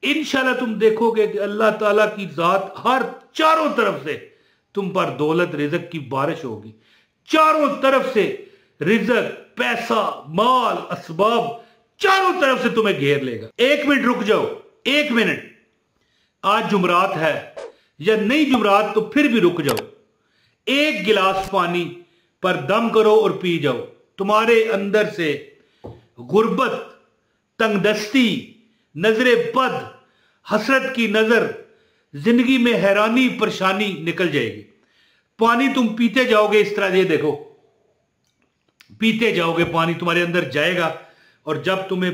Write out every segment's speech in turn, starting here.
इंशाल्लाह तुम देखोगे कि अल्लाह ताला की जात हर चारों तरफ से तुम पर दौलत रिज़्क की बारिश होगी। चारों तरफ से रिज़्क, पैसा, माल, असबाब चारों तरफ से तुम्हें घेर लेगा। 1 मिनट रुक जाओ, 1 मिनट। आज जुमरात है या नहीं जुमरात तो फिर भी रुक जाओ। 1 गिलास पानी पर दम करो और पी जाओ। तुम्हारे अंदर से गुर्बत, तंगदस्ती, नजरे बद, हसरत की नजर, जिंदगी में हैरानी परेशानी निकल जाएगी। पानी तुम पीते जाओगे इस तरह, ये देखो, पीते जाओगे, पानी तुम्हारे अंदर जाएगा। और जब तुम्हें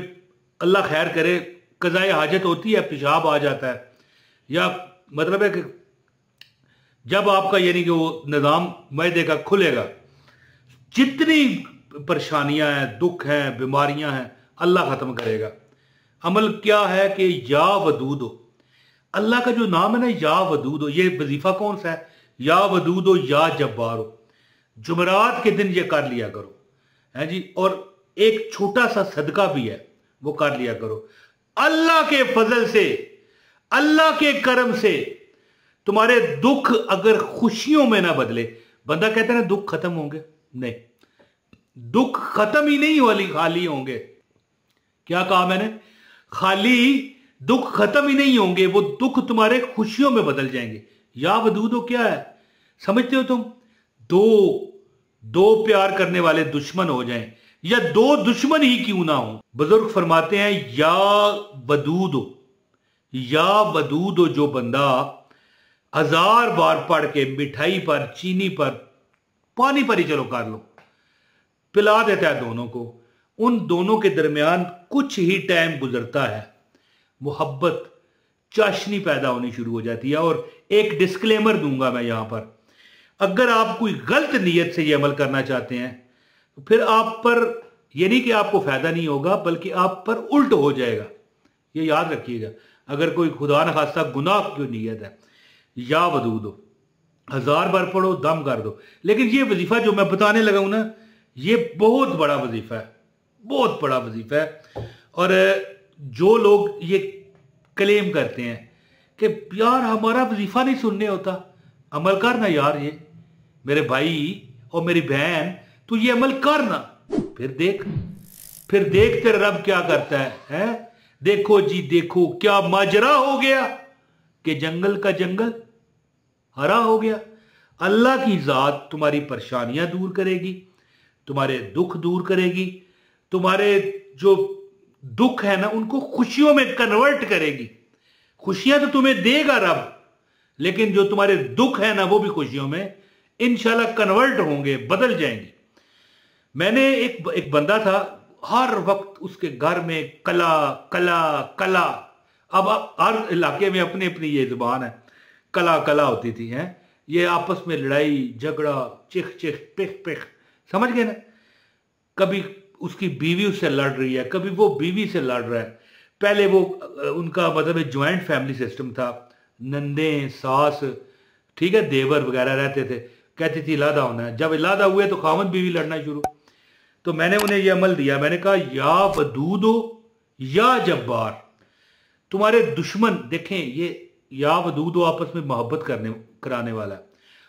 अल्लाह खैर करे कज़ाए हाजत होती है, पेशाब आ जाता है, या मतलब है कि जब आपका यानी कि वो निज़ाम मैदे का खुलेगा, जितनी परेशानियां हैं, दुख हैं, बीमारियां हैं, अल्लाह खत्म करेगा। अमल क्या है कि या वदूद हो, अल्लाह का जो नाम है ना, या वदूद हो, ये वजीफा कौन सा है? या वदूद हो, या जब्बार हो। जुमरात के दिन ये कर लिया करो, है जी। और एक छोटा सा सदका भी है, वो कर लिया करो। अल्लाह के फजल से, अल्लाह के करम से तुम्हारे दुख अगर खुशियों में ना बदले, बंदा कहता है ना दुख खत्म होंगे, नहीं, दुख खत्म ही नहीं वाली, खाली होंगे। क्या कहा मैंने? खाली दुख खत्म ही नहीं होंगे, वो दुख तुम्हारे खुशियों में बदल जाएंगे। या वदूदो क्या है समझते हो तुम? दो प्यार करने वाले दुश्मन हो जाएं, या दो दुश्मन ही क्यों ना हो, बुजुर्ग फरमाते हैं या वदूदो, या वदूदो, जो बंदा 1000 बार पढ़ के मिठाई पर, चीनी पर, पानी पर ही चलो कर लो, पिला देता है दोनों को, उन दोनों के दरमियान कुछ ही टाइम गुजरता है, मोहब्बत, चाशनी पैदा होनी शुरू हो जाती है। और एक डिस्क्लेमर दूंगा मैं यहां पर, अगर आप कोई गलत नीयत से ये अमल करना चाहते हैं तो फिर आप पर ये नहीं कि आपको फायदा नहीं होगा, बल्कि आप पर उल्ट हो जाएगा, ये याद रखिएगा। अगर कोई खुदा न खास्ता गुनाह की नीयत है, या वदूद हो, 1000 बार पढ़ो, दम कर दो। लेकिन ये वजीफा जो मैं बताने लगा हूं ना, ये बहुत बड़ा वजीफा है, बहुत बड़ा वजीफा है। और जो लोग ये क्लेम करते हैं कि यार हमारा वजीफा नहीं सुनने होता, अमल करना यार, ये मेरे भाई और मेरी बहन, तू ये अमल करना, फिर देख तेरा रब क्या करता है? देखो जी देखो, क्या माजरा हो गया कि जंगल का जंगल हरा हो गया। अल्लाह की जात तुम्हारी परेशानियां दूर करेगी, तुम्हारे दुख दूर करेगी, तुम्हारे जो दुख है ना उनको खुशियों में कन्वर्ट करेगी। खुशियां तो तुम्हें देगा रब, लेकिन जो तुम्हारे दुख है ना वो भी खुशियों में इंशाल्लाह कन्वर्ट होंगे, बदल जाएंगे। मैंने एक बंदा था, हर वक्त उसके घर में कला कला कला। अब हर इलाके में अपनी अपनी ये जुबान है, कला कला होती थी, हैं ये आपस में लड़ाई झगड़ा, चिख चिख पिख पिख, समझ गए ना? कभी उसकी बीवी उससे लड़ रही है, कभी वो बीवी से लड़ रहा है। पहले वो उनका मतलब ज्वाइंट फैमिली सिस्टम था, नंदे सास, ठीक है, देवर वगैरह रहते थे। कहती थी इलादा होना है, जब इलादा हुए तो खामद बीवी लड़ना शुरू। तो मैंने उन्हें यह अमल दिया, मैंने कहा या वदूदो या जब्बार, तुम्हारे दुश्मन देखें, ये या वदूदो आपस में मोहब्बत कराने वाला है।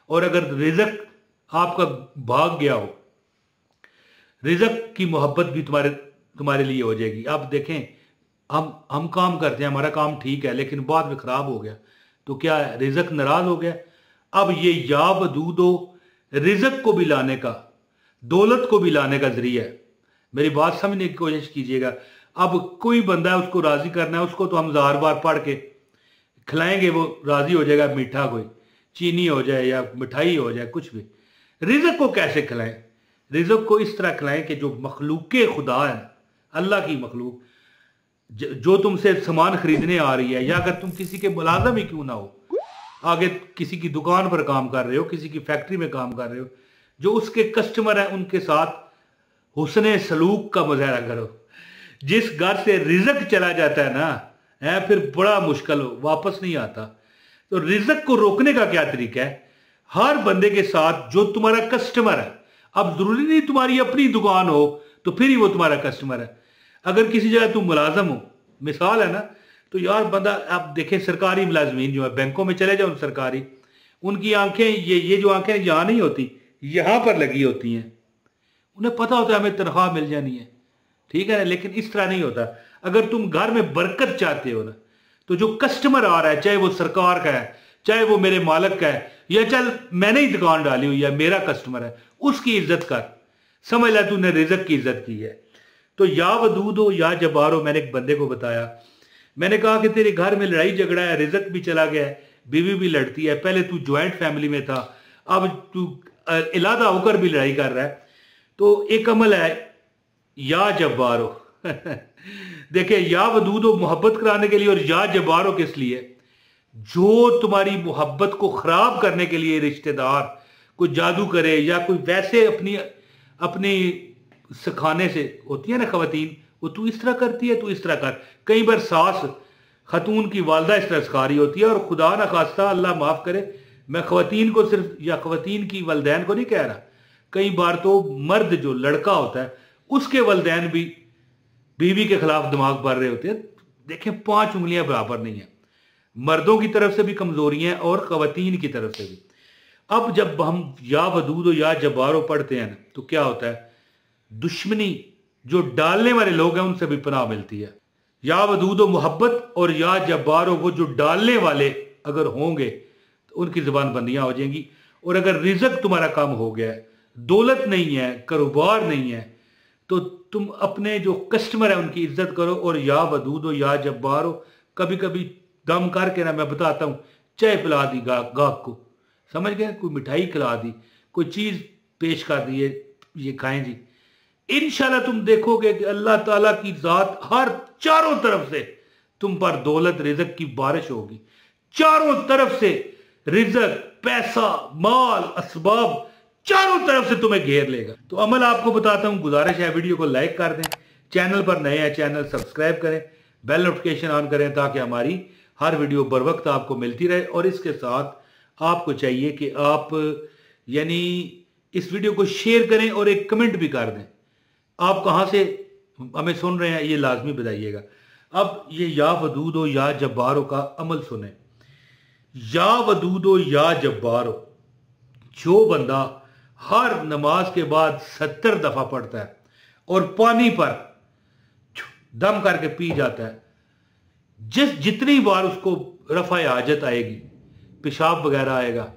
और अगर रिज़्क आपका भाग गया हो, रिज़्क की मोहब्बत भी तुम्हारे लिए हो जाएगी। आप देखें, हम काम करते हैं, हमारा काम ठीक है, लेकिन बाद में खराब हो गया तो क्या है? रिज़्क नाराज हो गया। अब ये या वदूदो रिज़्क को भी लाने का, दौलत को भी लाने का जरिया है। मेरी बात समझने की कोशिश कीजिएगा। अब कोई बंदा है, उसको राजी करना है, उसको तो हम 1000 बार पढ़ के खिलाएंगे, वो राजी हो जाएगा। मीठा कोई चीनी हो जाए या मिठाई हो जाए, कुछ भी। रिज़्क को कैसे खिलाएं? रिज़्क को इस तरह खिलाएं कि जो मखलूक खुदा है, अल्लाह की मखलूक, जो तुमसे सामान खरीदने आ रही है, या अगर तुम किसी के मुलाजम ही क्यों ना हो, आगे किसी की दुकान पर काम कर रहे हो, किसी की फैक्ट्री में काम कर रहे हो, जो उसके कस्टमर हैं उनके साथ हुस्ने सलूक का मुजाहरा करो। जिस घर से रिज़्क चला जाता है ना, फिर बड़ा मुश्किल वापस नहीं आता। तो रिज़्क को रोकने का क्या तरीका है? हर बंदे के साथ जो तुम्हारा कस्टमर है, अब जरूरी नहीं तुम्हारी अपनी दुकान हो तो फिर ही वो तुम्हारा कस्टमर है। अगर किसी जगह तुम मुलाजम हो, मिसाल है ना, तो यार बंदा, आप देखें सरकारी मुलाजमीन जो है, बैंकों में चले जाओ सरकारी, उनकी आंखें ये जो आंखें यहाँ नहीं होती, यहाँ पर लगी होती हैं। उन्हें पता होता है हमें तनख्वाह मिल जानी है, ठीक है ना। लेकिन इस तरह नहीं होता। अगर तुम घर में बरकत चाहते हो ना, तो जो कस्टमर आ रहा है, चाहे वो सरकार का है, चाहे वो मेरे मालिक का है, या चल मैंने ही दुकान डाली हुई है, मेरा कस्टमर है, उसकी इज्जत कर। समझ ला तूने रिजक की इज्जत की है। तो या वदूद हो या जब्बार हो, मैंने एक बंदे को बताया, मैंने कहा कि तेरे घर में लड़ाई झगड़ा है, रिजक भी चला गया है, बीवी भी लड़ती है, पहले तू ज्वाइंट फैमिली में था, अब तू इलादा होकर भी लड़ाई कर रहा है। तो एक अमल है या जब्बार हो देखिए, या वदूद हो मोहब्बत कराने के लिए, और या जब्बार हो किस लिए? जो तुम्हारी मोहब्बत को खराब करने के लिए रिश्तेदार कोई जादू करे, या कोई वैसे अपनी सिखाने से होती है ना खवातीन, वो तू इस तरह करती है, तू इस तरह कर। कई बार सास खतून की वालदा इस तरह सिखा रही होती है, और खुदा ना खास्ता, अल्लाह माफ करे, मैं खवातीन को सिर्फ या खवातीन की वालदैन को नहीं कह रहा, कई बार तो मर्द जो लड़का होता है उसके वालदैन भी बीवी के खिलाफ दिमाग भर रहे होते हैं। देखें, 5 उंगलियां बराबर नहीं है, मर्दों की तरफ से भी कमजोरियां हैं और खवातीन की तरफ से भी। अब जब हम या वदूद या जब्बारो पढ़ते हैं ना, तो क्या होता है, दुश्मनी जो डालने वाले लोग हैं उनसे भी पनाह मिलती है। या वदूद मोहब्बत और या जब्बारो, वो जो डालने वाले अगर होंगे तो उनकी जुबान बंदियां हो जाएंगी। और अगर रिजक तुम्हारा कम हो गया है, दौलत नहीं है, कारोबार नहीं है, तो तुम अपने जो कस्टमर है उनकी इज्जत करो। और या वदूद हो या जब्बारो, कभी कभी दम करके ना, मैं बताता हूँ, चाय पिला दी गाहक को, समझ गए, कोई मिठाई खिला दी, कोई चीज पेश कर दी, ये खाएं जी, इंशाल्लाह तुम देखोगे कि अल्लाह ताला की जात हर चारों तरफ से तुम पर दौलत रिजक की बारिश होगी। चारों तरफ से रिजक, पैसा, माल, असबाब चारों तरफ से तुम्हें घेर लेगा। तो अमल आपको बताता हूं, गुजारिश है वीडियो को लाइक कर दें, चैनल पर नए हैं चैनल सब्सक्राइब करें, बेल नोटिफिकेशन ऑन करें, ताकि हमारी हर वीडियो बर वक्त आपको मिलती रहे। और इसके साथ आपको चाहिए कि आप यानी इस वीडियो को शेयर करें और एक कमेंट भी कर दें। आप कहां से हमें सुन रहे हैं ये लाजमी बताइएगा। अब ये या वदूद हो या जब्बारो का अमल सुने। या वदूद हो या जब्बारो, जो बंदा हर नमाज के बाद 70 दफा पढ़ता है और पानी पर दम करके पी जाता है, जितनी बार उसको रफा हाजत आएगी, पेशाब वगैरह आएगा,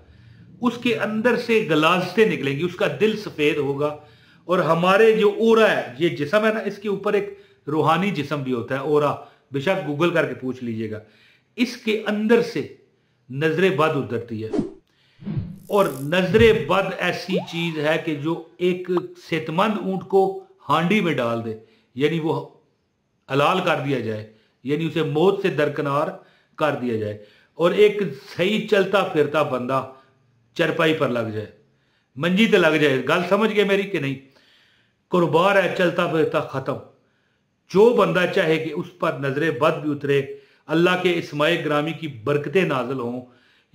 उसके अंदर से गलाजते निकलेंगी, उसका दिल सफेद होगा। और हमारे जो ओरा है, ये जिस्म है ना, इसके ऊपर एक रूहानी जिस्म भी होता है, ओरा, बेशक गूगल करके पूछ लीजिएगा। इसके अंदर से नजरे बद उतरती है। और नजरे बद ऐसी चीज है कि जो एक सेहतमंद ऊंट को हांडी में डाल दे, यानी वो हलाल कर दिया जाए, यानी उसे मौत से दरकिनार कर दिया जाए। और एक सही चलता फिरता बंदा चरपाई पर लग जाए, मंजी तो लग जाए, गल समझ गए मेरी कि नहीं, कारोबार है चलता फिरता खत्म। जो बंदा चाहे कि उस पर नजरे बद भी उतरे, अल्लाह के इस्माए ग्रामी की बरकतें नाजल हों,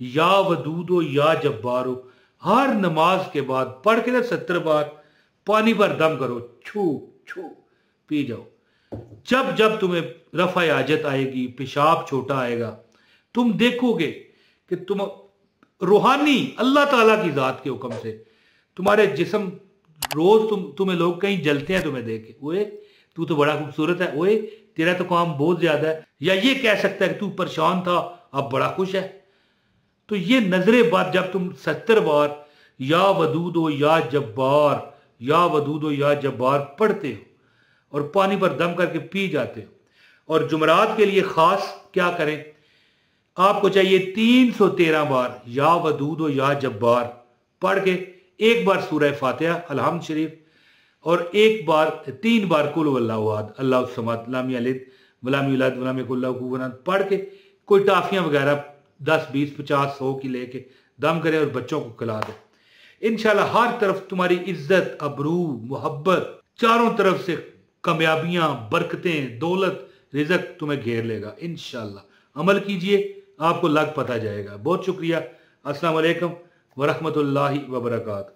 या वदूद हो या जब्बार हो, हर नमाज के बाद पढ़ के ना 70 बार पानी पर दम करो, छू छू पी जाओ। जब जब तुम्हें रफा हाजत आएगी, पेशाब छोटा आएगा, तुम देखोगे कि तुम रूहानी अल्लाह ताला की जात के हुक्म से तुम्हारे जिस्म, रोज तुम्हें लोग कहीं जलते हैं तुम्हें देख के, ओए तू तो बड़ा खूबसूरत है, ओए तेरा तो काम बहुत ज्यादा है, या ये कह सकता है कि तू परेशान था अब बड़ा खुश है। तो ये नजरे बाद जब तुम 70 बार या वदूद हो या जब्बार, या वदूद हो या जब्बार पढ़ते हो और पानी पर दम करके पी जाते हो। और जुमरात के लिए खास क्या करें, आपको चाहिए 313 बार या वदूद हो या जब्बार पढ़ के, एक बार सूरह फातिहा अलहम्द शरीफ, और एक बार 3 बार कुल वल्लाहु अहद अल्लाहु समद लम यलिद वलम यूलद वलम यकुल लहू कुफुवन अहद पढ़ के, कोई टाफियां वगैरह 10 20 50 100 की लेके दम करे और बच्चों को खिला दे। इंशाल्लाह हर तरफ तुम्हारी इज्जत, अबरू, मोहब्बत, चारों तरफ से कामयाबियां, बरकतें, दौलत, रिजक तुम्हें घेर लेगा इंशाल्लाह। अमल कीजिए, आपको लग पता जाएगा। बहुत शुक्रिया। अस्सलाम वालेकुम व रहमतुल्लाहि व बरकातहू।